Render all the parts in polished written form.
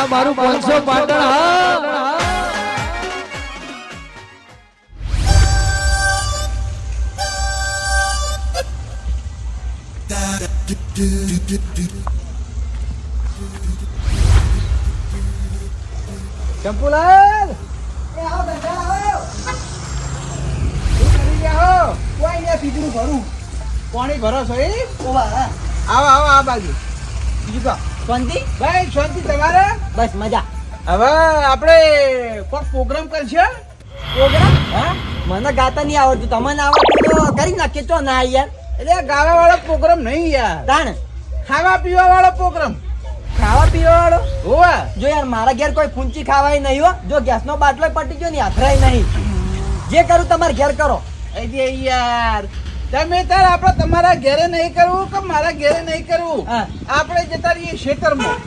આ મારું 500 પાટણ હા ચંપુલાલ એ આવો ધંધા આવો શું કરી રહ્યા હો કોઈ ને પીધું ભરું પાણી ભરો છો એ ઓવા આવો આવો આ બાજુ બીજું કા શાંતિ ભાઈ શાંતિ તમારે બસ મજા. હવે આપણે કોઈક પ્રોગ્રામ કરશે પ્રોગ્રામ હા મને ગાતા નહીં આવડતું, તમને આવડતું તો કરી નાખીએ. તો ના યાર, એટલે ગાવા વાળો પ્રોગ્રામ નહીં યાર, તાણ ખાવા પીવા વાળો પ્રોગ્રામ. ખાવા પીવા વાળો હોવા જો યાર, મારા ઘેર કોઈ ફૂંચી ખાવાય નહીં હો. જો ગેસનો બાટલો પટી ગયો ને હાથરાય નહીં. જે કરું તમારે ઘેર કરો. અરે યાર તમે તાર આપણે તમારા ઘેરે નહીં કરવું કે મારા ઘેરે નહીં કરવું, હા. આપણે જતા રહીએ ખેતરમાં.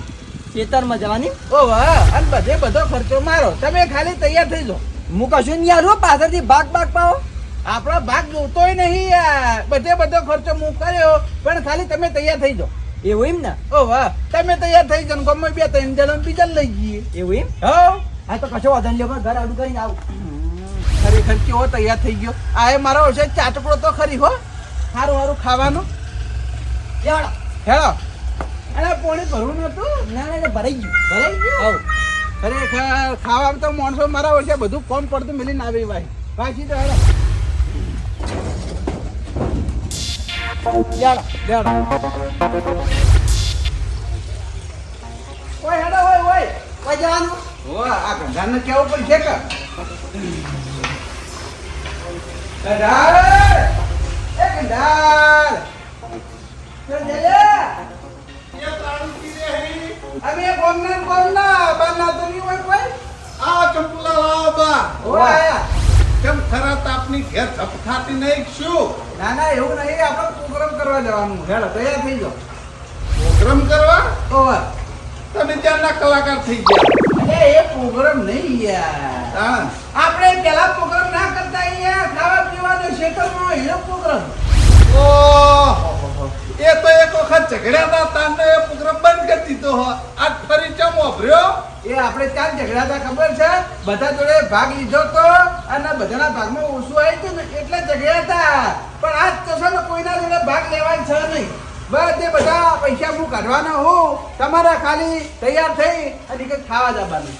ખેતરમાં જવાની ઓ વાહ, અને બધો ખર્ચો મારો, તમે ખાલી તૈયાર થઈ જાઓ. હું કશું નહીં યાર, હો પાછળથી ભાગ પાવો. આપણો ભાગ જોતોય નહીં યાર, બધો ખર્ચો હું કર્યો, પણ ખાલી તમે તૈયાર થઈ જાઓ. એવું એમ ને? ઓ વાહ, તમે તૈયાર થઈ જાઓ, ગમે બે ત્રણ જણા બીજા લઈ જઈએ. એવું એમ? હો હા તો કશો વાંધો નહીં, ઘર આડું કરીને આવું. ખરેખર કેવો તૈયાર થઈ ગયો. આ એ મારો છે ચાટકડો તો ખરી હો, સારું સારું ખાવાનું. યાર હેલો, અને પોણી ભરવું નતું. ના ના ભરાઈ ગયું. ભરાઈ ગયું? ખરેખર ખાવામાં તો માણસો મારા હોય બધું કોમ પડતું મિલીને આવી ભાઈ પાછી તો હેલો યાર કોઈ હેડો હોય કોઈ જવાનું? હો આ ગંધાને કેવું પડશે કે ગંધાર એ ગંધાર અમે કોમના બાના તો નહીં હોય કોઈ. આ ચંપુલા લાવો બા. હો આયા. કેમ ખરા તાપની ઘેર થપથાતી નહીં શું? ના ના એવું નહીં, આપણે પ્રોગ્રામ કરવા જવાનું. હેડો તૈયાર થઈ જાઓ. પ્રોગ્રામ કરવા ઓવર. તમે ત્યાંના કલાકાર થઈ ગયા. અરે એ પ્રોગ્રામ નહીં યાર, હા. આપણે પેલા પ્રોગ્રામ ના કરતા અહીંયા ખાવા પીવાનો ક્ષેત્રમાં એનો પ્રોગ્રામ. ઓહો, એ તો એક વખત ઝઘડ્યા હતા, તારને એ પ્રોગ્રામ બંધ કરી દીધો હો. આજ ફરી ચમ વાપર્યો? એ આપણે ત્યાં ઝઘડા હતા ખબર છે, બધા જોડે ભાગ લીધો તો અને બધાના ભાગમાં ઓછું આવ્યું હતું ને એટલે ઝઘડ્યા હતા. પણ આજ તો છે ને કોઈના જોડે ભાગ લેવાનો છે નહીં. બધે બધા પૈસા હું કાઢવાના હું, તમારા ખાલી તૈયાર થઈ અને કંઈક ખાવા જવાનું.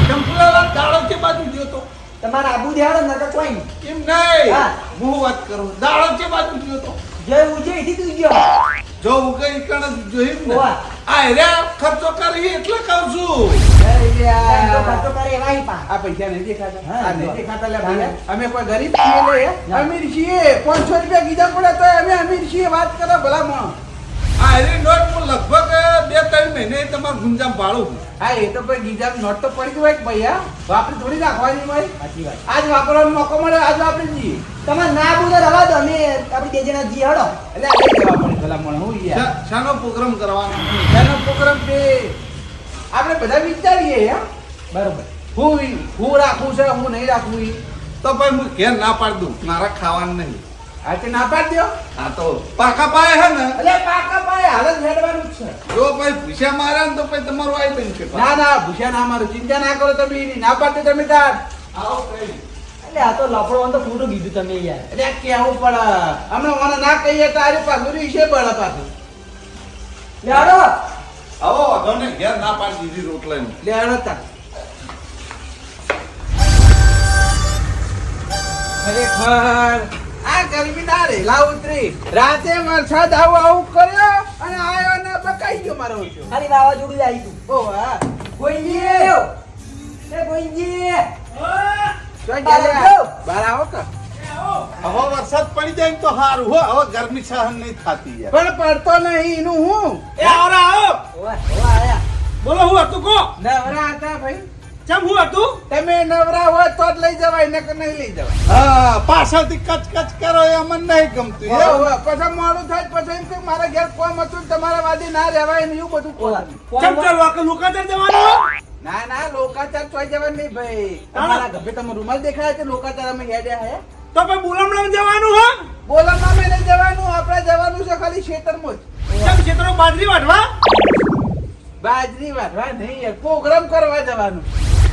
ચંપુલા દાડો કે બાજુ ગયો તો? તમારે આબુ દેહાડો નકર કોઈ નહીં. એમ નહીં, હા. હું વાત કરું. દાડો કે બાજુ ગયો તો? જે ઉજે એથી તું ગયો. જો હું કઈ કણ જોઈ ને વાહ. આ હેર્યા ખર્ચો કરી એટલે કહું છું. અરે યાર. ધંધો ખર્ચો કરે એવા ઈ પા. આ પૈસા નહીં દેખાતા, હા, આ નહીં દેખાતા લે હા. ભાઈ. અમે કોઈ ગરીબ છીએ લે, અમીર છીએ. 500 રૂપિયા કીધા પડે તો અમે અમીર છીએ, વાત કરો ભલામણ. આ હેરી નોટ હું લગભગ 2-3 મહિને તમારા ગુંજામ ભાડું. હા એ તો કોઈ ગીજામ નોટ તો પડી હોય કે ભાઈ, હા વાપરી થોડી નાખવાની હોય. સાચી વાત. આજ વાપરવાનો મોકો મળે, આજ વાપરી જઈએ. તમારે ના બોલો રવા દો, અમે આપણી બે જણા જી હડો. એટલે આ લઈ જવા પડે ભલામણ. હું યાર શાનો પ્રોગ્રામ કરવાનો? એનો પ્રોગ્રામ તે આપણે બધા વિચારીએ હે બરોબર. હું રાખવું છે, હું નહીં રાખવું ઈ. તો ભાઈ હું ઘેર ના પાડી દઉં, મારા ખાવાનું નહીં. આ તે ના પાડ દ્યો. હા તો પાકા પાય હે ને, એટલે પાકા પાયે હાલ જ હેડવાનું જ છે. જો ભાઈ ભૂસ્યા મારે ને તો પછી તમારું આઈ બનશે. ના ના ભૂસ્યા ના મારું, ચિંતા ના કરો તમે એની. ના પાડते તમે તાર. આવો કઈ એટલે આ તો લફડવાનું તો ખોટું કીધું તમે યાર. એટલે કેવું પડે, હમણાં મને ના કહીએ તારી પાછું છે બળ પાછું. લે હડો. આવો અગોને ઘેર ના પાડી દીધી રોટલાની. લે હેડો તાર. ખરેખર આ ગરમી ના રેલા ઉતરી. રાતે વરસાદ આવું કર્યો અને આયો ને બકાઈ ગયો મારો ઓછો. ખાલી વાવાઝોડું જ આવી તું. ઓ વાહ. ગોઈજી એ ગોઈજી તો ગયા બાર આવો કે. હવે વરસાદ પડી જાય ને તો સારું હો. હવે ગરમી સહન નહીં થતી યાર. પણ પડતો નહીં એનું હું. એ આવરા આવો. ઓવા ઓવા આયા. બોલો હું હતું કો? નવરા હતા ભાઈ. ચમ હું હતું? તમે નવરા હોય તો જ લઈ જવાય, નકર નહીં લઈ જવાય. હા, પાછળથી કચ કરો એ અમને નહીં ગમતું. હોવે, હોવે. પછી મોડું થાય પછી એમ કે મારા ઘેર કોમ હતું ને તમારા વાદી ના રહેવાય ને એવું બધું ઓવા. કહે. ના ના લોકાચાર ચોઈ જવાનું નહીં ભાઈ. તમારા ઘરે તમે રૂમાલ દેખાય છે લોકાચાર અમે હેડ્યા હે. તો ભાઈ બોલમણામ જવાનું હો? બોલવામાં મેં નહીં જવાનું, આપણે જવાનું છે ખાલી ખેતરમાં જ. કેમ ક્ષેત્રો બાજરી વાઢવા? બાજરી વાળવા નહીં યાર, પ્રોગ્રામ કરવા જવાનું,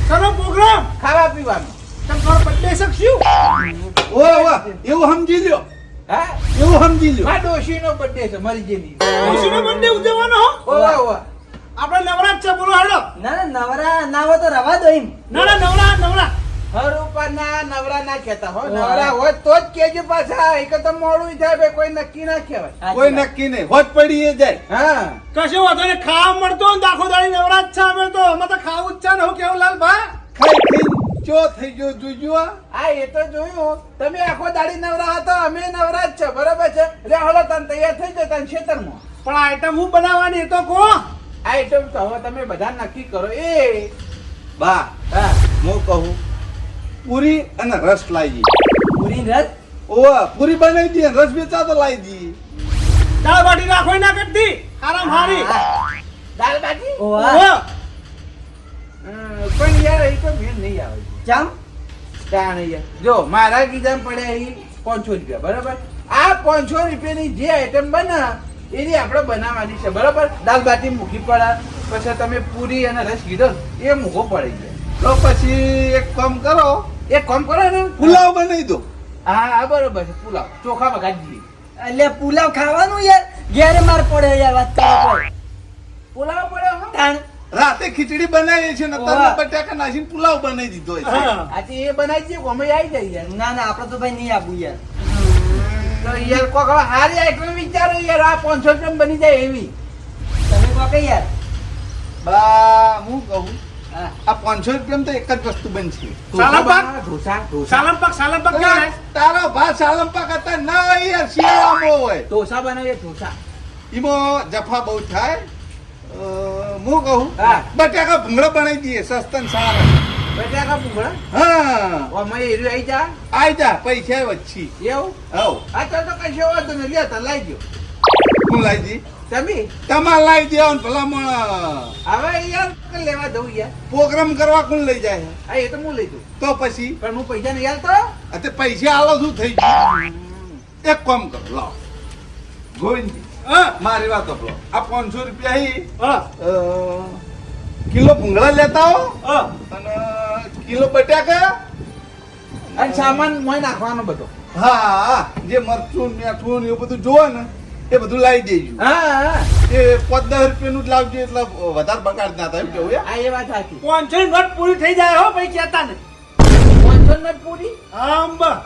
શેનો પ્રોગ્રામ? ખાવા પીવાનું. તમારો બર્થડે શકશું? ઓય એવું સમજી લ્યો, હા, એવું સમજી લ્યો. આ ડોશીનો birthday છે મારી જેની. ખુશીનો બર્થડે ઉજવવાનો હો? ઓવા, ઓવા. આપણે નવરાત છે, બોલો હેડો. ના ના નવરા ના હોય તો રવા દો એમ. ના ના નવરા હરુપાના નવરા ના કહેતા હો, નવરા હોય તો જ કેજો પાછા, એક તો મોડું થાય બે, કોઈ નક્કી ના કહેવાય. કોઈ નક્કી નહીં, હોજ પડી એ જાય. હા, કશો વાંધો નહીં, ખાવા મળતો ને દાખો દાડી નવરાત છે. અમે તો ખાવું જ છે ને. હું કેવું લાલ ભા ખાઈ ખાઈ ચો થઈ ગયો જોજો. આ એ તો જોયું, તમે આખો દાડી નવરા હતા, અમે નવરા જ છે, બરાબર છે. રે હળો તને તૈયાર થઈ જતા ખેતરમાં. પણ આઈટમ હું બનાવવાની એ તો કો. આઈટમ તો હવે તમે બધા નક્કી કરો. એ બા હા, હું કહું પૂરી અને રસ લાવી પૂરી રસ ઓવા પૂરી બનાવી દઈએ, રસ વેચા તો લાવી દઈએ. દાળ બાટી રાખો ના કરતી આરામ હારી. દાલ બાટી. ઓવા પણ યાર એ તો મેળ નહીં આવે. ચમ તાણ યાર જો મારા કીધા પડ્યા એ 500 રૂપિયા, બરાબર. આ 500 રૂપિયાની જે આઈટમ બને એની આપણે બનાવવાની છે, બરાબર. દાલ બાટી મૂકી પડે, પછી તમે પૂરી અને રસ કીધો એ મૂકો પડી જાય. તો પછી એક કામ કરો, એક કામ કરો ને, પુલાવ બનાવી દો. હા હા બરોબર છે, પુલાવ ચોખા વગાડી દઈએ. એટલે પુલાવ ખાવાનું યાર ઘેરે માર પડે યાર વાત કરો કોઈ. પુલાવ પડ્યો હો. તાણ રાતે ખીચડી બનાવી છે ને ઓવા. તમે બટાકા નાખીને પુલાવ બનાવી દીધો છે. આથી એ બનાવી દઈએ, અમે આવી જાય યાર. ના ના આપણે તો ભાઈ નહીં આપવું યાર. તો યાર કોક હવે હારી આઈટમ વિચારો યાર, આ 500 રૂપિયા બની જાય એવી. તમે કહો કે યાર. બા હું કહું હા, આ 500 રૂપિયામાં તો એક જ વસ્તુ બનશે. ઢોસા, ઢોસા, ઢોસા. સાલમપાક તારો ભાત સાલમપાક હતા ના યાર, શિયાળામાં હોય ઢોસા બનાવીએ, ઢોસા. એમાં જફા બહુ થાય. હું કહું હા. બટાકા ભૂંગળા બનાવી દઈએ, સસ્તા ને સારા. બટાકા ભૂંગળા. હા અમે એરી આવી જા. આઈ જા, પૈસા વચ્ચી. એવું? હવ આ તો કશો વાંધો નહીં, લ્યો તો લાઈ ગયો. હું લાવી દી, તમે તમારે લાવી દેવાનું ભલામણ. હવે યાર લેવા દઉં યાર. પ્રોગ્રામ કરવા કોણ લઈ જાય? હા, એ તો હું લઈ દઉં, તો પછી પણ હું પૈસા નહીં આલતો. તે પૈસા આલો શું થઈ ગયું? એક કામ કરો, લાવો ગોવિંદજી મારી વાત સાંભળો. આ 500 રૂપિયા કિલો ભૂંગળા લેતા હો અને કિલો બટાકા. અને સામાન મોય નાખવાનો બધો. હા, જે મરચું મીઠું ને એવું બધું જોવો ને એ બધું લાવી દેજો. હા હા, એ 5-10 રૂપિયાનું જ લાવજો, એટલે વધારે બગાડ ના થાય. કેવું યાર? આ એ વાત સાચી. 500 નોટ પૂરી થઈ જાય હો ભાઈ, કહેતા ને. 500 ને પૂરી.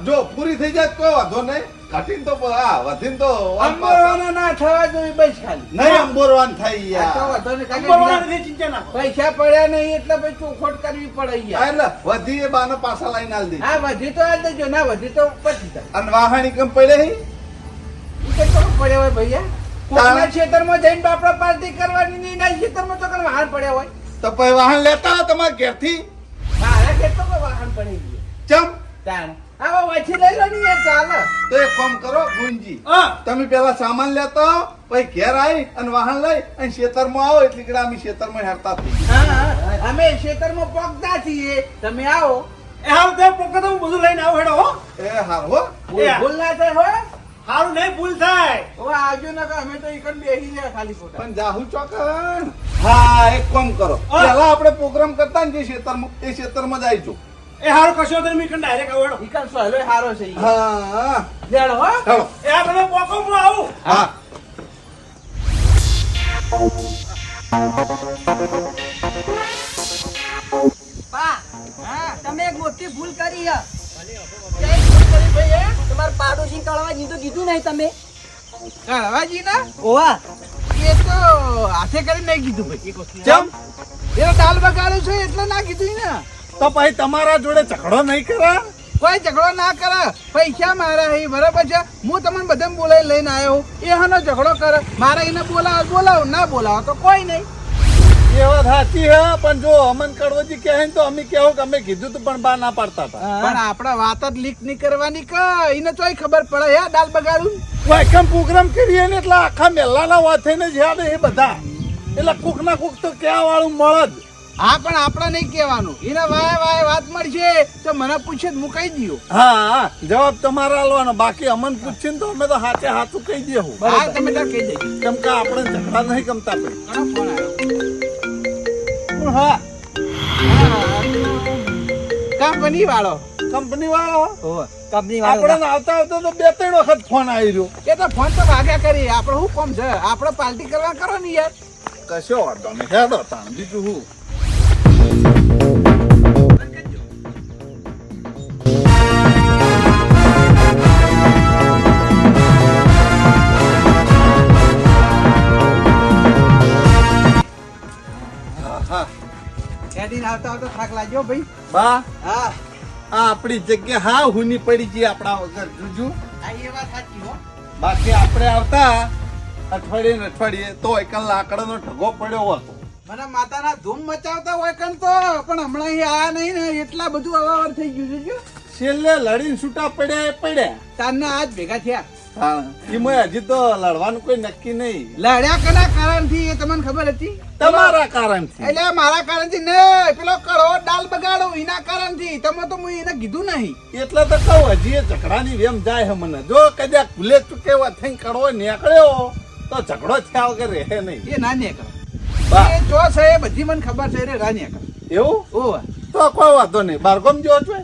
જો પૂરી થઈ જાય તો વાંધો નહીં, ઘટીને તો વધીને તો અંબોરવાનો ના થવા જોઈએ બસ ખાલી. નહીં અંબોરવાન થાય આ તો યાર. વાંધો નહીં, કારણ કે બીજા પૈસા પડ્યા નહીં એટલે પછી ચોખવટ કરવી પડે યાર. એટલે વધી એ બાને પાછા લાઈને આલ દે. હા, વધી તો આ દેજો, ના વધી તો પછી થાય. અને વાહણી કેમ પડે હે? ઈ તો કેમ પડ્યા હોય ભૈયા? કોકના ખેતરમાં જઈને બાપડા પાર્ટી કરવાની નહીં, ના ખેતરમાં તો કરવા વાહન પડ્યા હોય. તો પછી વાહન લેતા હો તમારા ઘેરથી. મારા ખેતરમાં વાહન પડી ગયું. ચમ તાણ આવો વચ્ચે લઈ લો ને યાર, ચાલે. તો એક કામ કરો ગુંજી, તમે પેલા સામાન લેતા હો, પછી ઘેર આવી અને વાહન લઈ અને ખેતરમાં આવો, એટલે કે અમે ખેતરમાં હેરતા થઈ. હા, હા, અમે ખેતરમાં પોકતા છીએ, તમે આવો. એ હાલ તે પોકે તો બધું લઈને આવો હેડો હો. એ હાર હો. ભૂલ ના થાય હોય. હારું નહીં ભૂલ થાય. હવે આવજો ને કે અમે તો એકન બેસી રહ્યા ખાલી ખોટા. પણ જાહુ ચોકન. હા, એક કામ કરો, પેલા આપણે પ્રોગ્રામ કરતા ને જે ખેતરમાં, એ ખેતરમાં જ આવજો. એ હારો કશો તો મી કન ડાયરેક્ટ આવડો. ઈકન સહેલો હારો છે ઈ. હા લેડો હો. ચાલો. એ આ તમે પોકો હું આવું. હા પા તમે એક મોટી ભૂલ કરી છે. ક્યાંય ભૂલ કરી ભાઈ હે? તમારા પાડોશી કળવાજી તો કીધું નહીં તમે. કળવાજી ના? ઓવા એ તો હાથે કરી નહીં કીધું ભાઈ. ચમ એ દાલ બગાડ્યું છે એટલે ના કીધું ને. તો પછી તમારા જોડે ઝઘડો નહીં કરે? કોઈ ઝઘડો ના કરે, પૈસા મારા હે, બરાબર છે. હું તમને બધાને બોલાવી લઈને આવ્યો, એ હનો ઝઘડો કરે, મારે એને બોલાવો, ના બોલાવો તો કોઈ નહીં. એ વાત સાચી હે, પણ જો અમન કડવજી કહે ને તો અમે કેવું કે અમે કીધું તું પણ બા ના પાડતા હતા. પણ આપડા વાત જ લીક નહીં કરવાની કે એને ચોય ખબર પડે હે દાલ બગાડું. વાયકમ પ્રોગ્રામ કરીએ ને એટલે આખા મેલાના વાત થઈને જ યાદ એ બધા, એટલે કુક ના કુક તો ક્યાં વાળું મળે જ. હા, પણ આપડે નહીં કહેવાનું. એને વાય વાત મળશે તો મને પૂછે હું કહી દઉં. હા, જવાબ તમારે આલવાનો, બાકી અમન પૂછીએ ને તો અમે તો હાચે હાચું કહી દેવું. હા, તમે તાર કહી દેજો. કેમ કે આપણે ઝઘડા નહીં ગમતા. ઘણો ફોન આવ્યો. કોણ હા કંપની વાળો કંપની વાળો કંપની આપણે વાળો આવતા આવતા તો 2-3 વખત ફોન આવી રહ્યો એ તો ફોન તો વાગ્યા કરી આપણે શું કોમ છે આપણે પાર્ટી કરવા કરો ને યાર કશો વાંધો નહીં હેડો તાણ બીજું હું હેડીને આવતા આવતા થાક લાગ્યો ભાઈ બા હા આ આપણી જગ્યા હા હુની પડી ગઈ આપણા વગર જુજુ આ એ વાત સાચી હો બાકી આપણે આવતા અઠવાડિયે ને અઠવાડિયે તો એક લાકડાનો ઢગો પડ્યો હતો મને માતાના ધૂમ મચાવતા હોય કન તો પણ હમણાં અહીં આયા નહીં ને એટલા બધું અવાવર થઈ ગયું છે જો છેલ્લે લડીને છૂટા પડ્યા એ પડ્યા તારના આજ ભેગા થયા હા એમાં હજી તો લડવાનું કોઈ નક્કી નહીં લડ્યા કના કારણથી એ તમને ખબર હતી તમારા કારણથી એટલે મારા કારણથી નહીં પેલો કડવો ડાલ બગાડો એના કારણથી તમે તો હું એને કીધું નહીં એટલે તો કહું હજી એ ઝઘડાની વેમ જાય છે મને જો કદાચ ભૂલે ચૂકે થઈને કડવો નીકળ્યો તો ઝઘડો થયા વગર રહે નહીં એ ના નીકળે બા. એ જો છે એ બધી મને ખબર છે રે ના નીકળે એવું ઓહ તો કોઈ વાંધો નહીં બારગોમ જો છો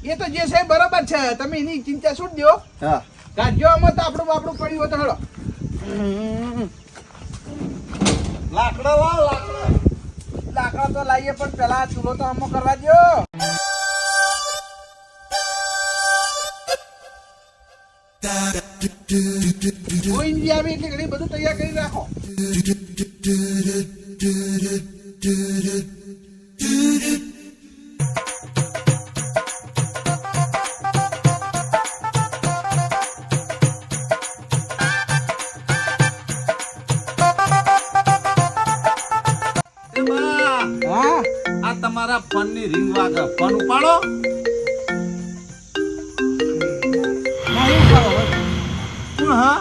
એ તો જે છે એ બરોબર છે તમે એની ચિંતા છૂટ દો હા ગાજો આમાં તો આપણું બાપડું પડ્યું હોય તો હેડો લાકડા લાવ લાકડા લાકડા તો લાવીએ પણ પેલા આ ચૂલો તો અમો કરવા દો કોઈ ઇન્જી આવી એટલે ઘણી બધું તૈયાર કરી રાખો એ બા, હા આ તમારા ફોન ની રિંગ વાગે ફોન ઉપાડો ના એવું કરો કોણ હા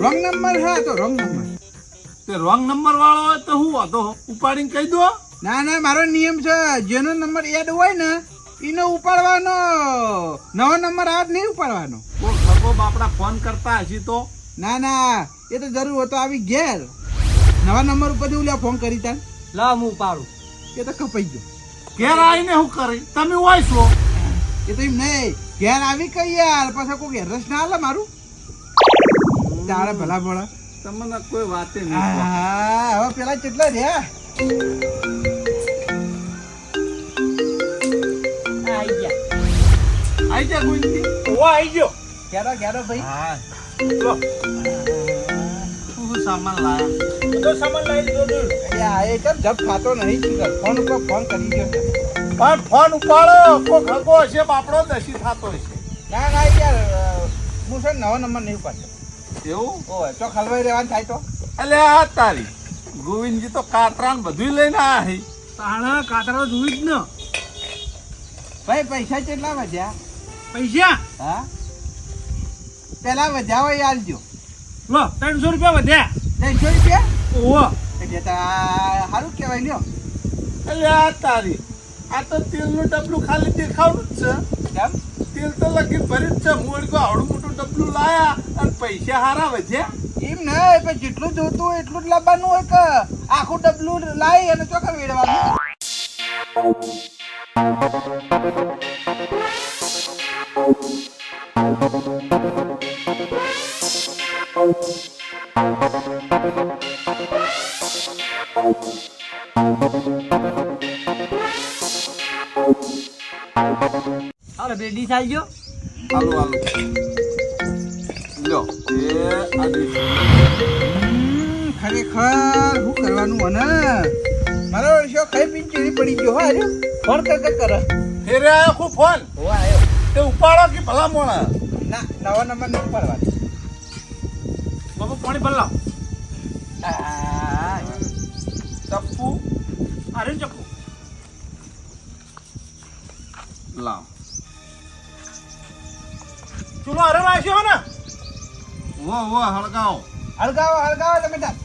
રોંગ નંબર હા તો રોંગ નંબર તે રોંગ નંબર વાળો હોય તો હું વાંધો ઉપાડીને કહી દો ના ના મારો નિયમ છે જેનો નંબર એડ હોય ને એનો ઉપાડવાનો નવો નંબર આવે તો નહીં ઉપાડવાનો કોઈ ખગો બાપડા ફોન કરતા હશી તો ના ના એ તો જરૂર હોય તો આવી ઘેર નવા નંબર ઉપરથી હું ફોન કરી તાન લાવ હું પાડું એ તો કપાઈ ગયો ઘેર આવીને હું કરી તમે હોય છો એ તો એમ નહીં ઘેર આવી કઈ યાર પાછા કોઈ ઘેર રસ ના હાલે મારું તારે ભલા ભલા તમને કોઈ વાતે નહીં હા હવે પેલા કેટલા રહ્યા આઈ ગયા આઈ જા ગુંજી ઓ આવી ગયો ઘેરો ઘેરો ભાઈ હા લો શું સામાન લાયા બધો સામાન લઈ લીધો દૂર અરે આ એ કેમ જપ ખાતો નહીં શીખર ફોન ઉપર ફોન કરી ગયો છે. પણ ફોન ઉપાડો કોઈ ખગો હશે બાપડો દસી થતો હશે ના ના યાર હું છે ને નવો નંબર નહીં ઉપાડતો એવું ઓય તો ખલવાઈ રહેવાનું થાય તો એટલે આ તારી ગોવિંદજી તો કાતરાન બધું લઈને આયા હી તાણા કાતરા જોઈ જ ને ભાઈ પૈસા કેટલા વધ્યા પૈસા હા પેલા વધ્યા હોય આલજો લો 300 રૂપિયા વધ્યા 300 રૂપિયા ઓહો એટલે સારું કહેવાય લ્યો એટલે આ તારી આ તો તેલનું ડબલું ખાલી દેખાવનું જ છે કેમ તેલ તો લગી ભરી જ છે મોડ કો આવડું મોટું ડબલું લાયા અને પૈસા હારા વધ્યા એમ નહીં પણ જેટલું જોતું હોય એટલું જ લાવવાનું હોય કે આખું ડબલું લાવી અને ચોખા વેડવાનું હાલો બેડી થઈ ગયો હાલો હાલો લ્યો એ આદિ ખરેખર શું કરવાનું અને મારો વર્ષો ખાઈ પીને ચીડી પડી ગયો હા અરે ફોન કર કરે ફેરે આયો ખૂબ ફોન હો આવ્યો તે ઉપાડો કે ભલા મોણા ના નવા નંબર નહીં પડવાનો બાબુ પાણી ભર લાવ ચપ્પુ અરે ચક્કુ લાવ ચૂલો અરે વાગ્યો ને વો હળગાવો હળગાવો હળગાવો તમે તાર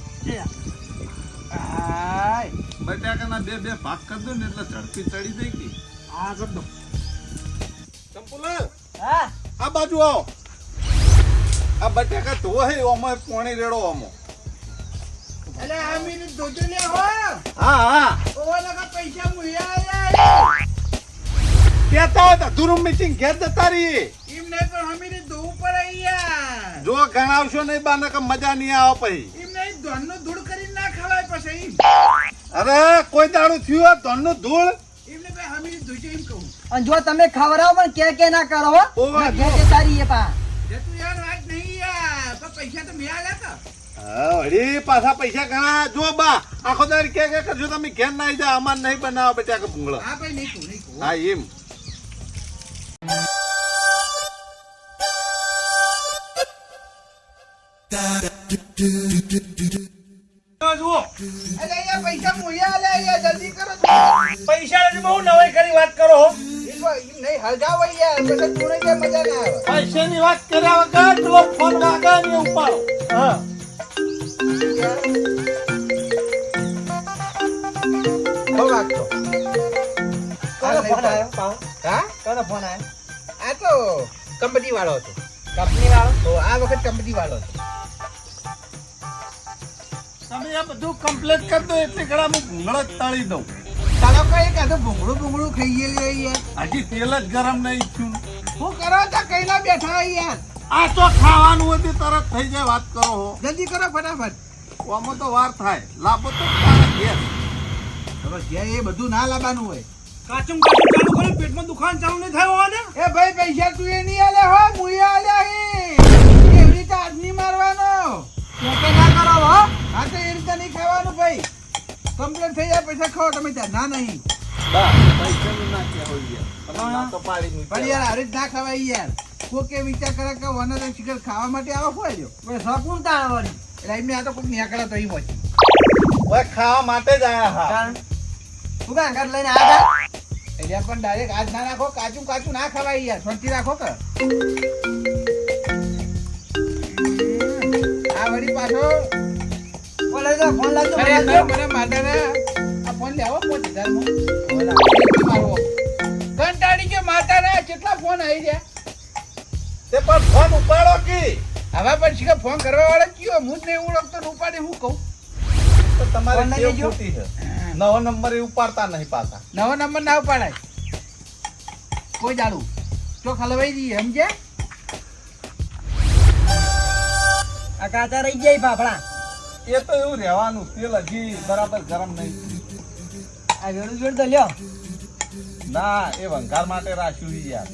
આય બટાકાના બે ભાગ કરી દો ને એટલે ઝડપી ચડી દઈ ગઈ હા કર દો ચંપુલાલ હા આ બાજુ આવો આ બટાકા ધોવો હે ઓમાં પાણી રેડો ઓમો અલે આ મિનિટ જોજો લે હો હા હા ઓવા લગા પૈસા મુયા આયા કેતા હતા ધુરુમ મીટિંગ ઘેર જતા રહી એમ નહીં પણ હમીને ધોવું પડે યાર જો ગણાવશો નહીં બાને કે મજા નહીં આવે પછી એમ નહીં ધોનનું ધૂળ કરીને ના ખવાય પછી અરે કોઈ દાડું થયું ધનનું ધૂળ એમને ભાઈ હમીને ધોજો એમ કહું અને જો તમે ખવડાવો પણ કે ના કરો હો ઓવા. ઘેર જતા રહીએ પા જે તું યાર વાત નહીં યાર પણ પૈસા તો મેં આલ્યા તા હા વળી પાછા પૈસા ઘણા જો બા આખો દાડી કે કરજો તમે ઘેર ના આવી જા અમાર નહીં બનાવો બેટા કે ભૂંગળા હા ભાઈ નહીં કહું નહીં કહું હા એમ જુઓ અલે યાર પૈસા મુયા આલ્યા યાર જલ્દી કરો પૈસા લેજો બહુ નવાઈ કરી વાત કરો હો. એમ નહીં હલગાવ યાર પછી તું કે મજા ના આવે પૈસાની વાત કર્યા વગર પેલો ફોન વાગે ને ઉપાડો હા હો વાગતો કોનો ફોન આવ્યો પાવ હા કોનો ફોન આવ્યો આ તો કંપની વાળો હતો કંપની વાળો તો આ વખત કંપની વાળો હતો તમે આ બધું કમ્પ્લીટ કરી દો એટલે ઘણા હું ભૂંગળો જ તળી દઉં તારો કઈ કાતો ભૂંગળું ખાઈએ લે યાર હજી તેલ જ ગરમ નહીં થયું શું કરો તા કઈલા બેઠા યાર આ તો ખાવાનું હતું તરત થઈ જાય વાત કરો હો જલ્દી કરો ફટાફટ આમાં તો વાર થાય લાભો તો તારા ઘેર હવે જ્યાં એ બધું ના લાવવાનું હોય કાચું કાચું ચાલુ કરો પેટમાં દુખાન ચાલુ નહીં થાય હોવા ને એ ભાઈ પૈસા તું એ નહીં આલે હો મુયા આલ્યા હે એવી રીતે આદમી મારવાનો કે ના કરો હો હા તો એ રીતે નહીં ખાવાનું ભાઈ કમ્પ્લેટ થઈ જાય પૈસા ખાઓ તમે ત્યાં ના નહીં બા પૈસાનું ના કહેવું યાર તમે ના તો પાડી પણ મૂકી યાર આવી ના ખવાય યાર કોઈ કે વિચાર કરે કે વનર શિખર ખાવા માટે આવો હોય જો પણ સપૂન તાણ વળી એટલે એમને આ તો કોઈ ન્યાકડા તો પહોંચી હવે ખાવા માટે જ આયા હા તાણ તું કાં ઘર લઈને આવ્યા એટલે પણ ડાયરેક્ટ આજ ના નાખો કાચું કાચું ના ખવાય યાર શાંતિ રાખો કે આ વળી પાછો બોલે તો ફોન લાવજો અરે મને આપજો. મને માતાને આ ફોન લેવો 5000 માં મારવો કંટાળી ગયો માતાના કેટલા ફોન આવી ગયા તે પણ ફોન ઉપાડો કી હવે પણ શીખર ફોન કરવા વાળા કયો હું જ નહીં ઓળખતો ને ઉપાડે હું કહું તો તમારે ફોન લઈ કેવું લેજો. ખોટી છે નવો નંબર એ ઉપાડતા નહીં પાછા નવો નંબર ના ઉપાડાય કોઈ જાડું તો ખલવાઈ દઈએ સમજે આ કાચા રહી જાય ફાફડા એ તો એવું રહેવાનું તેલ હજી બરાબર ગરમ નહીં આ વેળું જોડ તો લ્યો ના એ વંઘાર માટે રાખ્યું છે યાર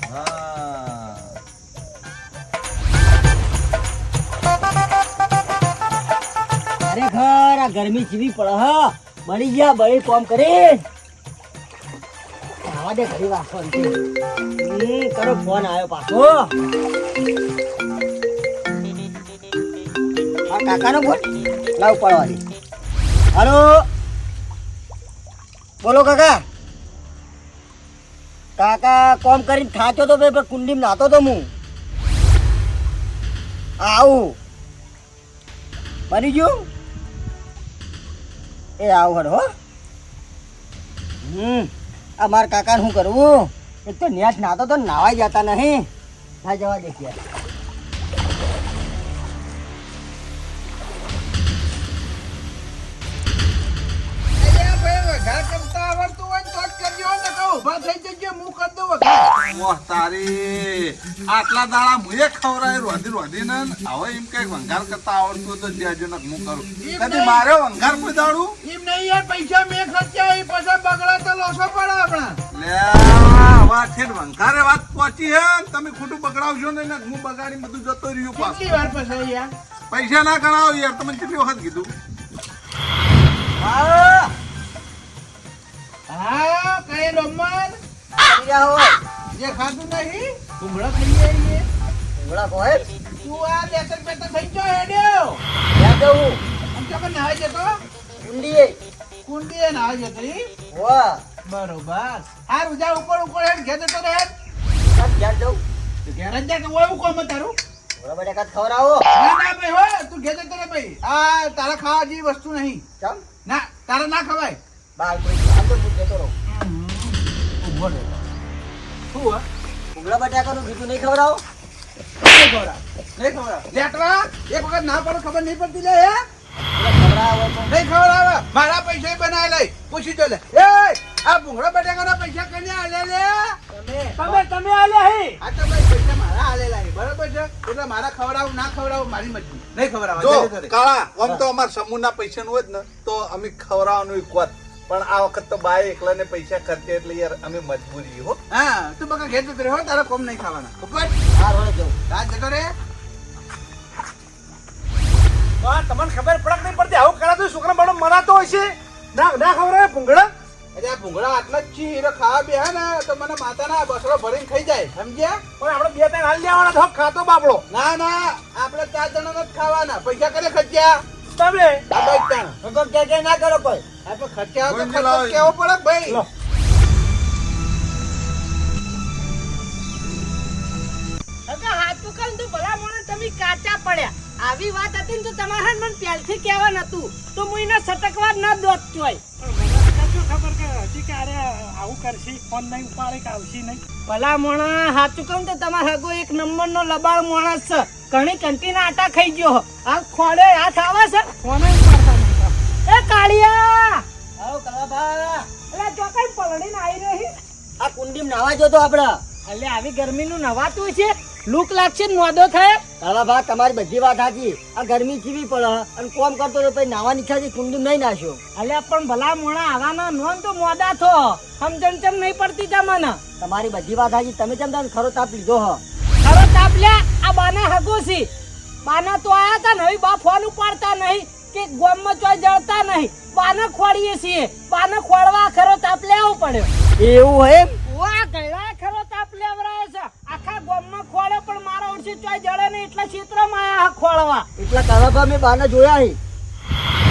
હા ખરેખર આ ગરમી ચીવી પડે હ બળી ગયા બળી કોમ કરી આવા દે ઘડી વાસો કરો ફોન આવ્યો પાછો આ કાકાનો ફોન લાવ પડવા દે હાલો બોલો કાકા કાકા કોમ કરીને થાચો તો ભાઈ કુંડીમાં નાતો તો હું આવું બની ગયું એ આવું હો આ મારા કાકાને શું કરવું એક તો નેટ નાતો તો નાવાઈ જતા નહીં ના જવા દેખીએ વઘાર કરતા આવડતું હોય તો જ કરજો ને કહું ઊભા થઈ જજો હું કરી દઉં વઘાર ઓહ તારી આટલા દાડા મુએ ખવરાય રોધી રોધીને હવે એમ કઈક વંઘાર કરતા આવડતું તો જ્યાં ને હું કરું કદી મારે વંઘાર કોઈ દાડું એમ નહીં યાર પૈસા મેં ખર્ચ્યા એ પછી બગડા તો લોસો પડે આપણા લે વાત છે વંઘારે વાત પહોંચી હે ને તમે ખોટું બગડાવશો ને હું બગાડી બધું જતો રહ્યું પાછું કેટલી વાર પછી યાર પૈસા ના ગણાવો યાર તમે કેટલી વખત કીધું હા હા કઈ રમણ કરી રહ્યા હોય જે ખાધું નહીં કુંભળો ખાઈએ છીએ ઘોડા કોઈ તું આ લેટર પેટર થઈ ગયો હેડ્યો ત્યાં જવું આમ તો પણ નાહી જતો કુંડી કુંડીએ નાહી જતી વાહ બરોબર હારું જા ઉપર હેડ ઘેર જતો રહે ક્યાં જવું તો ઘેર જ જા કે ઓય કોમ તારું ઘોડા બટાકા ખવડાવો ના ના ભાઈ હો તું ઘેર જતો રહે ભાઈ આ તારા ખાવા જેવી વસ્તુ નહીં ચમ ના તારે ના ખવાય બાર કોઈ ચાલતો હું જતો રહું ઉભો રહે ભૂંગળા બટાકાનું બીજું નહીં ખવડાવો? નહીં ખવડાવ. લેટવા એક વખત ના પડે ખબર નહીં પડતી લે હે ખવડાવો તો. નહીં ખવડાવે મારા પૈસા બનાવી લઈ પૂછી તો લે એ આ ભૂંગળા બટાકાના પૈસા કને આલે લે તમે આલ્યા હે આ તો ભાઈ પૈસા મારા આલેલા છે બરાબર છે એટલે મારા ખવડાવું ના ખવડાવું મારી મરજી નહીં ખવડાવવા જો જલ્દી કરે. કાળા આમ તો અમાર સમૂહના પૈસા નું જ ને તો અમે ખવડાવવાનું એક વાત પણ આ વખત તો બાય એકલાને પૈસા ખર્ચે એટલે યાર અમે મજબૂરી હો હા તું બકા ઘેર જતો રહ્યો તારા કોમ નહીં ખાવાના ઉપર હા, રોજ જાઉં. રાત જતો રે તમને ખબર પડક નહીં પડતી આવું કરાતું છોકરા બાળો મરાતો હોય છે ના ખબર હોય ભૂંગળા અરે આ ભૂંગળા આટલા જ છે એટલે ખાવા બે ને તો મને માતાના બસરો ભરીને ખાઈ જાય સમજ્યા પણ આપણે બે ત્રણ હાલ લેવાના તો ખાતો બાપડો ના ના આપણે 4 જણાના જ ખાવાના પૈસા કરે ખર્ચ્યા તમે આ બાઈક તાણ હુકમ કે ના કરો કોઈ. આપણે ખર્ચ્યા તો કોઈ ખર્ચો લાવે. કેવો પડે ભાઈ લો. હાથું કર તું ભલા મોણા તમે કાચા પડ્યા આવી વાત હતી ને તો તમારા મને પહેલથી કહેવા નતું તો હું એને સટકવા ન દોત ચોય ખબર કે હજી ક્યારે આવું કરશી ફોન નહીં ઉપાડે કે આવશી નહીં ભલા મોણા હાથું કહું તો તમારા હગો એક નંબરનો લબાડ માણસ છે ઘણી કંટીના આટા ખાઈ ગયો આ ખોડે હાથ આવે છે ફોન ઉપાડતા નહીં એ કાળિયા આવો કલાભા. એટલે જો કઈ પલડીને આવી રહી આ કુંડીમાં નાવા જો તો આપણે. એટલે આવી ગરમીનું નવાતું છે લૂક લાગશે ને મોદો થાય કલાભા, તમારી બધી વાત સાચી. આ ગરમી ચીવી પડે અને કોમ કરતો તો પછી નાવાની ઈચ્છાથી કુંડીમાં નહીં નાખ્યો. અલ્યા પણ ભલા મોણા આવાના નોન તો મોદા થો સમજણ તેમ નહીં પડતી તમને તમારી બધી વાત સાચી. તમે કેમ તને ખરો તાપ લીધો હ? ખરો તાપ લ્યા આ બાના હગો છે બાના તો આયા તા ને હવે બા ફોન ઉપાડતા નહીં કે ગોમમાં ચોય જળતા નહીં બાને ખોડીએ છીએ બાને ખોડવા ખરો તાપ લેવો પડ્યો એવું હોય એમ? વાહ ગયડા ખરો તાપ લેવરાય છે આખા ગોમમાં ખોડે પણ મારા ઓળશી ચોય જળે નહીં એટલા ક્ષેત્રમાં આયા ખોળવા એટલા કલાભા મેં બાને જોયા હી.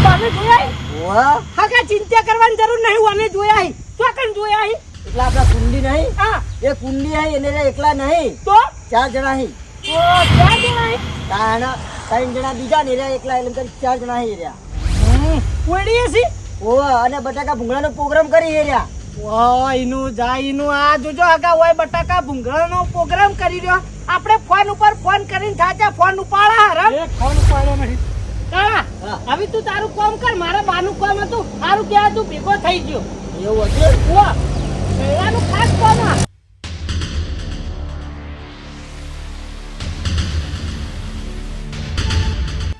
બાને જોયા વાહ, હા કા ચિંતા કરવાની જરૂર નહીં વાને જોયા હી તો કણ જોયા હી એટલા આપણા કુંડી નહીં. હા એ કુંડી હઈ એને રે એકલા નહીં, તો 4 જણા હી. ઓ ક્યાં જણા હી તાણા 3 જણા બીજા ને રે એકલા એટલે કરી 4 જણા હી રહ્યા. ઉડીએ છે ઓવા અને બટાકા ભૂંગળાનો પ્રોગ્રામ કરી હે રહ્યા. ઓયનું જાયનું આ જોજો આગા ઓય બટાકા ભૂંગળાનો પ્રોગ્રામ કરી રહ્યો આપણે ફોન ઉપર ફોન કરીને થાચા ફોન ઉપાડા હરમ એક ફોન ઉપાડ્યો નહીં કાળા હા. હવે તું તારું કામ કર મારા બાનું કામ હતું સારું કે તું ભેગો થઈ ગયો એવું હતું? ઓ પેલાનું ખાસ કામ આ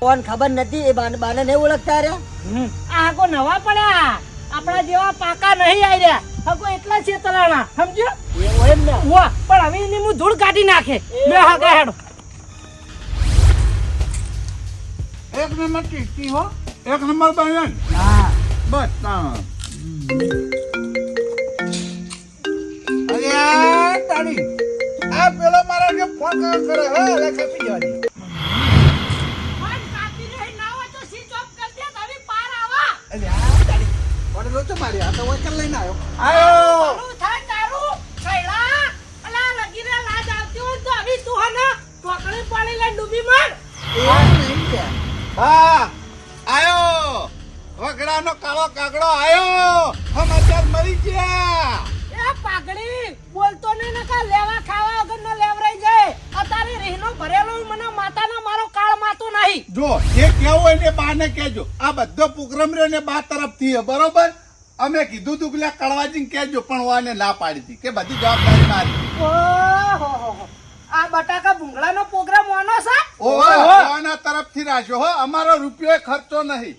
કોણ ખબર નથી એ બાને નહીં ઓળખતા રહ્યા. આ હગો નવા પડ્યા આપણા જેવા પાકા નહીં આવી રહ્યા હગો એટલા છેતરાણા સમજો એવું એમ ને? વાહ પણ હવે એની હું ધૂળ કાઢી નાખે બે હગા હેડો એક નંબર ટીકી હો એક નંબર બહેન હા. બસ તાણ અરે આ તાળી આ પેલો મારા કે ફોન કરે હે એટલે ખપી જવાની ફોન કાપી રહી ના હોય તો સ્વિચ ઓફ કરી દે હવે પાર આવા અરે આ તાળી કોને લોચો મારી આ તો વચન લઈને આવ્યો તારું થાય તારું કૈલા અલા લગીને લાજ આવતી હોય તો હવે તું હને ટોકરી પાડી લે ડૂબી માર એ નહીં કે હા આયો વગડાનો કાળો કાગડો આયો સમાચાર મરી ગયા એ પાઘડી બોલતો ને નકા લેવા ખાવા વગર ન લેવરાઈ જાય અતારે રીહનો ભરેલો મને માતાના મારો કાળ માતો નહીં જો જે કેવું હોય ને બાને કહેજો આ બધો પ્રોગ્રામ રહ્યો ને બા તરફથી છે, બરોબર અમે કીધું તું પેલા કળવાજીને કહેજો પણ વાને ના પાડી હતી કે બધી જવાબદારી મારી ઓહો આ બટાકા ભૂંગળાનો પ્રોગ્રામ ઓનો છે ઓના તરફથી રાખ્યો હો અમારો રૂપિયો ખર્ચો નહીં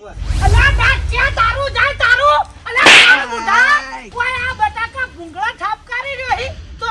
અલા ડાચ્યા તારું જાય તારું અલા તારું બુઢા કોઈ આ બટાકા ભૂંગળા ઠાપકારી રહ્યો હી તો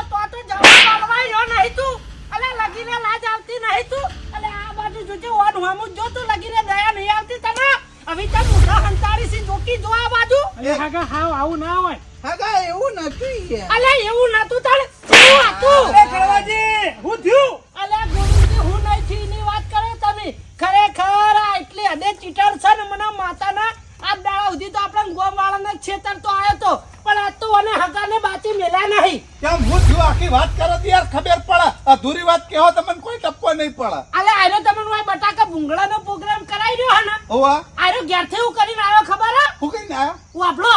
જવાબ આલવાય રહ્યો નહીં તું અલા લગીને લાજ આવતી નહીં તું અલે આ બાજુ જોજે ઓન હમુ જો તું લગીને દયા નહીં આવતી તને હવે તે મોઢા હંતાડી સી જોકી જો આ બાજુ અરે હાગા હાવ આવું ના હોય હગા એવું નથી યાર અલે એવું નતું તારે શું હતું એ કળવાજી હું થયું અલે ગુરુજી હું નહીં થી ની વાત કરો તમે ખરેખર આ એટલી હદે ચીટર છે ને મને માતાના આ દાડા સુધી તો આપણા ગોવાળાના છેતર તો આયો તો પણ આ તો અને હગાને બાચી મેલ્યા નહીં કેમ હું થયું આખી વાત કરો તો યાર ખબર પડે અધૂરી વાત કહો તમને કોઈ ટપકો નહીં પડે અલે આરો તમને આ બટાકા ભૂંગળાનો પ્રોગ્રામ કરાઈ રહ્યો હે ને હોવા આરો ઘેરથી હું કરીને આવ્યો ખબર હે હું કઈ આવ્યો હું આપણો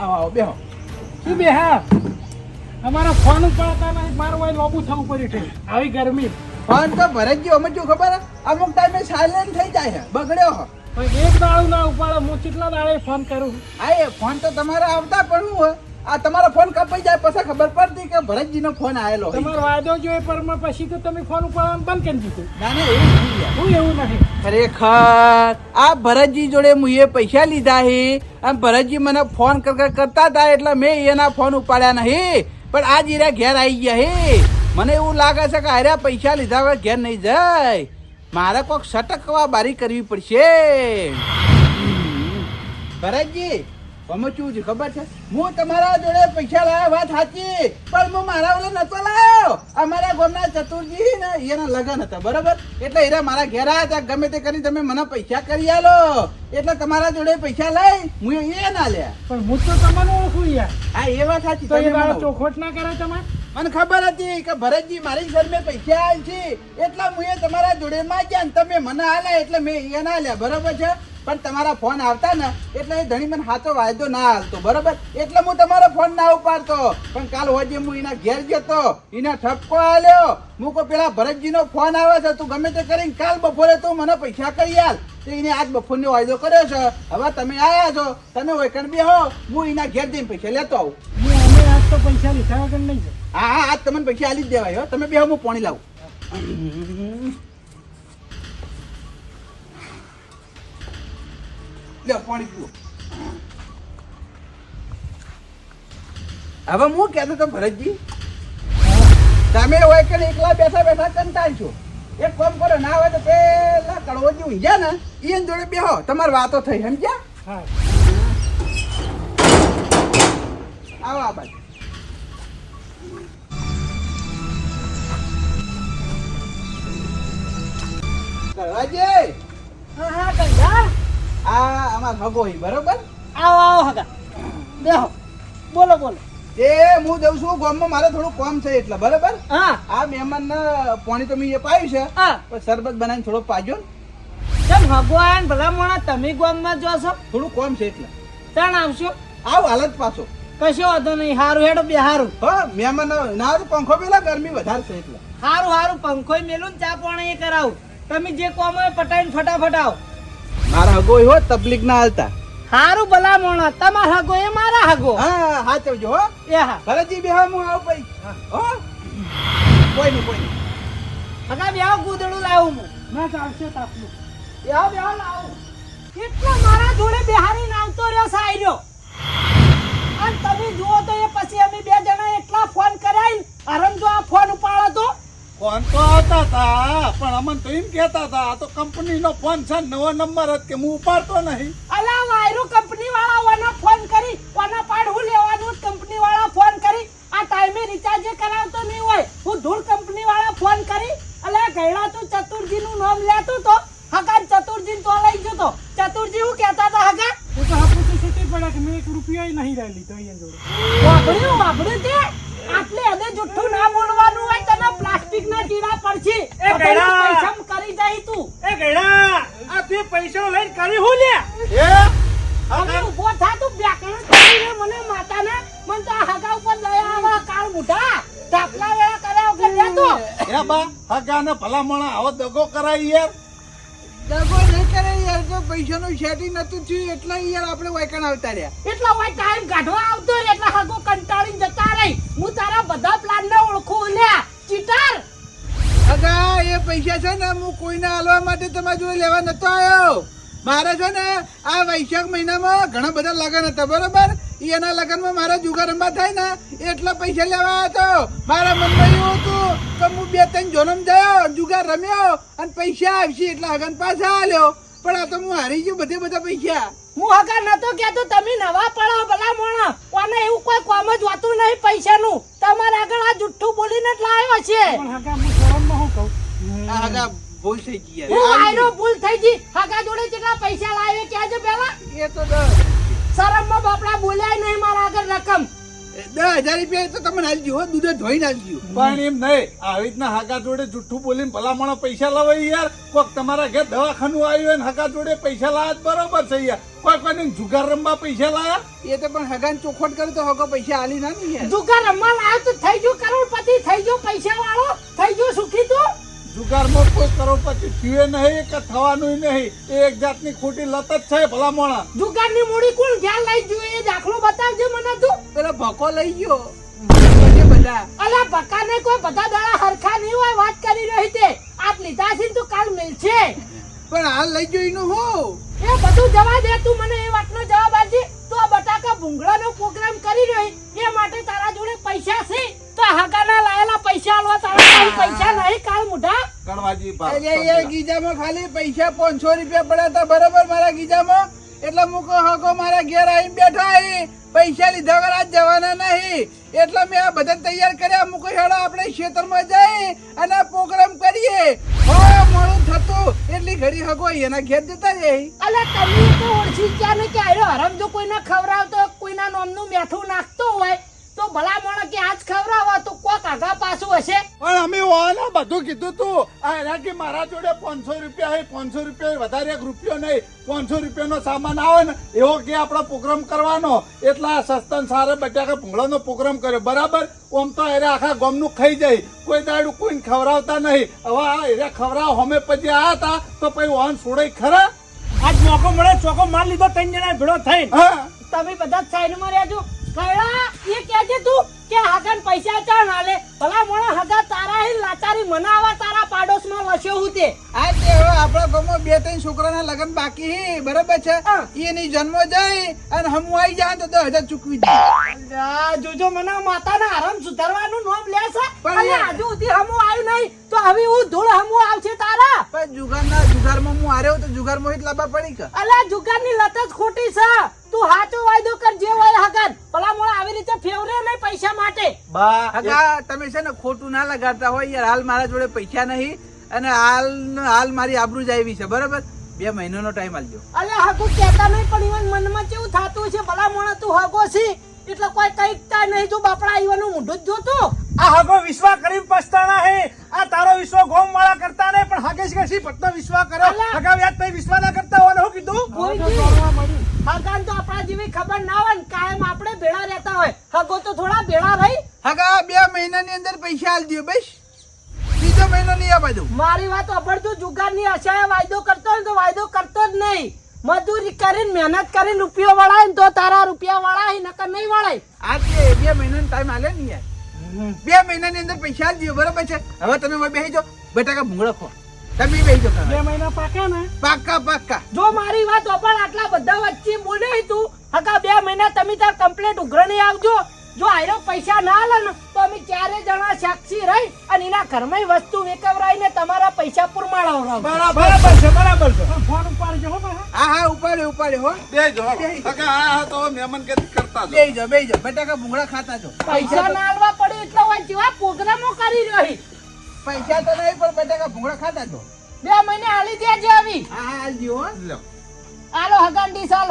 આવો આવો બેહો. શું બે હા અમારા ફોન ઉપાડતા નહીં મારું હોય લોબુ થવું પડ્યું છે આવી ગરમી ફોન તો ભરતજી અમે શું ખબર હે? અમુક ટાઈમે સાયલેન્ટ થઈ જાય છે બગડ્યો હો. પણ એક દાડું ના ઉપાડે હું કેટલા દાડે ફોન કરું આ એ ફોન તો તમારા આવતા પણ હું હે? આ તમારો ફોન કપાઈ જાય પછી ખબર પડતી કે ભરતજીનો ફોન આવેલો હોય. તમારો વાયદો જોઈએ પણ પછી તો તમે ફોન ઉપાડવાનું બંધ કરી દીધું ના ના એવું નહીં યાર. હું એવું નહીં ખરેખર આ ભરતજી જોડે મુએ પૈસા લીધા હે અને ભરતજી મને ફોન કરતા હતા એટલે મેં એના ફોન ઉપાડ્યા નહીં પણ આ જીરા ઘેર આવી ગયા હે. મને એવું લાગે છે કે આર્યા પૈસા લીધા વગર ઘેર નહીં જાય. મારે કોઈક સટકવા બારી કરવી પડશે. ભરતજી અમે શું છે ખબર છે? હું તમારા જોડે પૈસા લાવ્યા વાત સાચી પણ હું મારા ઓલે નતો લાવ્યો. અમારા ગામના ચતુરજી ને એના લગન હતા બરોબર એટલે એરા મારા ઘેર આવ્યા હતા ગમે તે કરી તમે મને પૈસા કરી આલો એટલે તમારા જોડે પૈસા લઈ હું એ ના લ્યા. પણ હું તો તમને ઓળખું યાર હા એ વાત સાચી. તો એ તમે દાડો મને ચોખવટ ના કરે તમે મને ખબર હતી કે ભરતજી મારી ઘર મેં પૈસા આલ છે એટલે હું એ તમારા જોડે માંગ્યા ને તમે મને આલ્યા એટલે મેં એ ના લ્યા બરોબર છે. પણ તમારા ફોન આવતા ને એટલે એ ધણી મને હાથો વાયદો ના હાલતો બરોબર એટલે હું તમારો ફોન ના ઉપાડતો. પણ કાલ હોજે હું એના ઘેર જતો એને ઠપકો આલ્યો હું કહું પેલા ભરતજીનો ફોન આવે છે તું ગમે તે કરીને કાલ બપોરે તું મને પૈસા કરી આલ. તો એને આજ બપોરનો વાયદો કર્યો છે. હવે તમે આવ્યા છો તમે વૈકણ બેહો હું એના ઘેર જઈને પૈસા લેતો આવું. અમે આજ તો પૈસા લીધા વગર નહીં જાય હા હા આજ તમને પૈસા આલી જ દેવાય હો. તમે બેહો હું પાણી લાવું. લ્યો પાણી પીવો. હવે હું કહેતો તો ભરતજી તમે હોય કે એકલા બેઠા બેઠા કંટાળ છો. એક કામ કરો ના હોય તો પેલા કડવોજી ઊંઘ્યા ને એને જોડે બેહો તમારી વાતો થઈ સમજ્યા. હા આવો આ બાજુ. કડવાજી હા હા કંડા આ અમાર હગો હી બરોબર. આવો આવો હગા બેહો બોલો બોલો. તે હું જઉં છું ગામમાં મારે થોડું કામ છે એટલે બરોબર. હા આ મહેમાનને પાણી તો મેં એ પાયું છે હા પણ શરબત બનાવીને થોડો પાજો ને. કેમ ભગવાન ભલા મોણા તમે ગામમાં જો છો થોડું કામ છે એટલે તાણ આવશો આવ હાલત પાછો. કશો વાંધો નહીં હારું હેડો બે હારું હા મહેમાન ના આવે તો પંખો પેલા ગરમી વધારે છે એટલે. હારું હારું પંખોય મેલું ને ચા પાણી એ કરાવું તમે જે કોમ હોય પટાઈને ફટાફટ આવો. મારા હગો હો તકલીફ ના હાલતા. હારું ભલા મોણા તમાર હગો એ મારા હગો હા હા ચવજો હો. એ હા ભરતજી બેહો હું આવું ભાઈ. હો કોઈ નહીં કોઈ નહીં. હગા બેહો ગુદડું લાવું હું ના ચાલશે તાપનું બેહો બેહો લાવું. કેટલો મારા જોડે બેહારીને આવતો રહ્યો સાયરો અને તમે જુઓ તો એ પછી અમે બે જણા એટલા ફોન કરાઈ અરમ જો આ ફોન ઉપાડો તો ફોન તો આવતા હતા પણ અમને તો એમ કહેતા હતા આ તો કંપનીનો ફોન છે નવો નંબર જ કે હું ઉપાડતો નહીં. અલા વાયરો કંપની વાળા વાના ફોન કરી વાના પાડું લેવાનું કંપની વાળા ફોન કરી આ ટાઈમે રિચાર્જ કરાવતો નહીં હોય હું ધૂળ કંપની વાળા ફોન કરી અલા ગયડા તું ચતુરજી નું નામ લેતો તો હગા ચતુરજી તો લઈ જતો ચતુરજી હું કહેતા હતા હગા એ તો હાપુથી છૂટી પડે કે મેં એક રૂપિયો નહીં રહી લીધો અહીંયા જોડે વાપર્યું તે આટલે હદે જુઠ્ઠું ના બોલવાનું હોય તને પ્લાસ્ટિક ના ચીડા પડશે એ ગયડા! પૈસા કરી જાય તું એ ગયડા આ તે પૈસા લઈને કરી હું લે હવે ઉભો થા તું વ્યાકરણ કરીને મને માતાના મન તો આ હગા ઉપર દયા આવે કાળ મુઢા ઢાપલા વેળા કર્યા વગર લેતો હે બા હગાને ભલા મોણા આવો દગો કરાય યાર. દગો નહીં કરે યાર જો પૈસાનું સેટિંગ નતું થયું એટલે યાર આપણે વાયકણ આવતા રહ્યા. એટલા હોય ટાઈમ કાઢવા આવતો રે એટલે હગો કંટાળીને જતા રહી હું તારા બધા પ્લાન ને ઓળખું લ્યા ચીટર. અગા એ પૈસા છે ને હું કોઈને આલવા માટે તમારા જોડે લેવા નતો આવ્યો. મારે છે ને આ વૈશાખ મહિનામાં ઘણા બધા લગ્ન હતા બરોબર. એના લગ્નમાં મારા જુગાર રમવા થાય ને એટલા પૈસા લેવા હતો. મારા મનમાં એવું હતું કે હું 2-3 જોનમ ગયો જુગાર રમ્યો અને પૈસા આવશે એટલે હગન પાછા આલ્યો પણ આ તો હું હારી ગયો બધે બધા પૈસા. હું હગા નતો કેતો તમે નવા પડો ભલા મોણા કોને એવું કોઈ કામ જ હોતું નહીં પૈસાનું તમારા આગળ આ જુઠ્ઠું બોલીને જ લાવ્યો છે. પણ હગા હું શરમમાં હું કહું આ હગા ભૂલ થઈ ગઈ યાર. હું આયરો ભૂલ થઈ ગઈ હગા જોડે કેટલા પૈસા લાવે કહેજો પેલા એ તો દર. શરમમાં બાપડા બોલ્યા નહીં મારા આગળ રકમ 10,000 રૂપિયા તો તમને હાલજો હો, દૂધે ધોઈને હાલજો. પણ એમ નહીં આવી રીતના હાકા જોડે જુઠ્ઠું બોલીને ભલામણો પૈસા લાવાય યાર. કોક તમારા ઘેર દવાખાનું આવ્યું હોય ને હાકા જોડે પૈસા લાવ્યા તો બરોબર છે યાર. કોઈ કોઈને જુગાર રમવા પૈસા લાયા? એ તો પણ હગાન ચોખવટ કરે તો હગો પૈસા હાલી ના ને યાર. જુગાર રમવા લાયો તો થઈ ગયો કરોડપતિ, થઈ ગયો પૈસા વાળો, થઈ ગયો સુખી તું. જુગારમાં કોઈ કરોડપતિ થયું નહીં કે થવાનું નહીં. એ એક જાતની ખોટી લત જ છે ભલામણા. જુગારની મૂડી કોણ ઘેર લઈ ગયું એ દાખલો બતાવજે મને તું. પેલો ભકો લઈ ગયો બધે બધા. અલા બકાને કોઈ બધા દાડા હરખા નહીં હોય, વાત કરી રહી તે આપ લીધા છે ને તું કાલ મિલશે. પણ હાલ લઈ ગયો એનું હું. એ બધું જવા દે, તું મને એ વાતનો જવાબ આપજે. તો આ બટાકા ભૂંગળાનો પ્રોગ્રામ કરી રહી એ માટે તારા જોડે પૈસા છે તો હગાના લાયેલા પૈસા આલવા તારા પાસે પૈસા નહીં કાલ મુઢા. કણવાજી ભાવ એટલે એ ગીજામાં ખાલી પૈસા 500 રૂપિયા પડ્યા હતા બરાબર મારા ગીજામાં. એટલે મુકો હગો મારા ઘેર આવીને બેઠા અહીં પૈસા લીધા વગર આજ જવાના નહીં. એટલે મેં આ બધા તૈયાર કર્યા. મુકો હેડો આપણે ખેતરમાં જઈ અને પ્રોગ્રામ કરીએ. હા મોડું થતું એટલી ઘડી હગો એના ઘેર જતા રહી. અલા તમે તો ઓળખી ગયા ને કે આયરો હરામ જો કોઈને ખવડાવતો કોઈના નામનું મેઠું નાખતો હોય તો ભલા મોણા કે આજ ખવડાવો તો કોક આગા પાછું હશે. પણ અમે ઓને બધું કીધું તું. આ એના કે મારા જોડે 500 રૂપિયા હે, 500 રૂપિયા વધારે એક રૂપિયો નહીં. 500 રૂપિયાનો સામાન આવે ને એવો કે આપણો પ્રોગ્રામ કરવાનો. એટલા સસ્તા સારા બટાકા ભૂંગળાનો પ્રોગ્રામ કર્યો બરાબર. ઓમ તો એરે આખા ગામનું ખાઈ જાય, કોઈ દાડું કોઈને ખવડાવતા નહીં. હવે આ એરે ખવડાવ હમે પછી આયા હતા તો પછી વાહન છોડાય ખરા. આજ મોકો મળે ચોકો માર લીધો 3 જણા ભેળો થઈને. હા તમે બધા સાઈડમાં રહેજો. કયડા એ કહેજે તું કે હાગન પૈસા ચા ના લે. ભલા મોણા હગા તારા હી લાચારી મનાવા તારા પાડોશમાં વસ્યો હું તે. આ તે હવે આપણા ગામમાં 2-3 છોકરાના લગ્ન બાકી હે બરાબર છે. એની જન્મ જાય અને હમ આવી જાય તો 10,000 ચૂકવી દે. આ જોજો મને માતાના આરામ સુધારવાનું નામ લે છે પણ અને યાર- આજુ સુધી હમું આવ્યું નહીં તો હવે હું ધૂળ હમું આવશે તારા. પણ જુગારમાં હું હાર્યો તો જુગારમાં જ લાંબા પડી કે. અલા જુગારની લત જ ખોટી છે. તું હાચો વાયદો કર જે હોય હગન. ભલા મોણા આવી રીતે ફેવરે નહીં પૈસા માટે. બા હગા તમે છે ને ખોટું ના લગાડતા હોય યાર. હાલ મારા જોડે પૈસા નહીં અને હાલ મારી આબરૂ જ આવી છે બરાબર. 2 મહિનાનો ટાઈમ આલજો. અલે હગું કહેતા નહીં પણ ઈવન મનમાં કેવું થાતું છે ભલા મોણા તું હગો છે એટલે કોઈ કઈકતા નહીં. તું બાપડા ઈવાનું મોઢું જ જોતો. આ હગો વિશ્વા કરીને પછતાણા હે. આ તારો વિશ્વા ગોમ વાળા કરતા નહીં પણ હગેશ કશી પટનો વિશ્વા કર્યો. અલા. હગા વ્યાજ તઈ વિશ્વા ના કરતા હોય હું કીધું. કોઈ દી હગાન તો આપણા જેવી ખબર ના હોય ને કાયમ આપણે ભેળા રહેતા હોય. હગો તો થોડા ભેળા રહી. હગા 2 મહિનાની અંદર પૈસા આલ દો બસ. 3જો મહિનો નહીં આ બધું. મારી વાત અભડતું જુગારની આશાએ વાયદો કરતો હોય ને તો વાયદો કરતો જ નહીં. મજૂરી કરીને મહેનત કરીને રૂપિયો વળાય ને તો તારા રૂપિયા વળાય નકર નહીં વળાય. આ તે 2 મહિનાનો ટાઈમ આલે ને યાર. 2 મહિનાની અંદર પૈસા આલ દો બરાબર છે. હવે તમે હવે બેસી જાઓ બટાકા ભૂંગળા ખો. તમે બેસી જાઓ. 2 મહિના પાકે ને પાક્કા. જો મારી વાત અભડ આટલા બધા વચ્ચે બોલે તું હકા 2 મહિના તમે તાર કમ્પ્લેટ ઉઘરણી આવજો. જો આયરો પૈસા ના આલે ને તો અમે 4 જણા સાક્ષી રહી અને એના ઘરમાં વસ્તુ વેકવરાઈને તમારા પૈસા પુરમાળાવરાવ. બરાબર છે બરાબર છે. ફોન ઉપાડજો હો ભાઈ. હા ઉપાડે હો. બેજો હગા આ તો મહેમાન કે કરતા જ. બેસી જાઓ બટાકા ભૂંગળા ખાતા જો. પૈસા ના આલવા પડે એટલે હોય જેવા પ્રોગ્રામો કરી રહી. પૈસા તો નહીં પણ બટાકા ભૂંગળા ખાતા જો. 2 મહિને આલી દેજે આવી. હા આલ દો હો. લ્યો આલો હગાંડી સાલ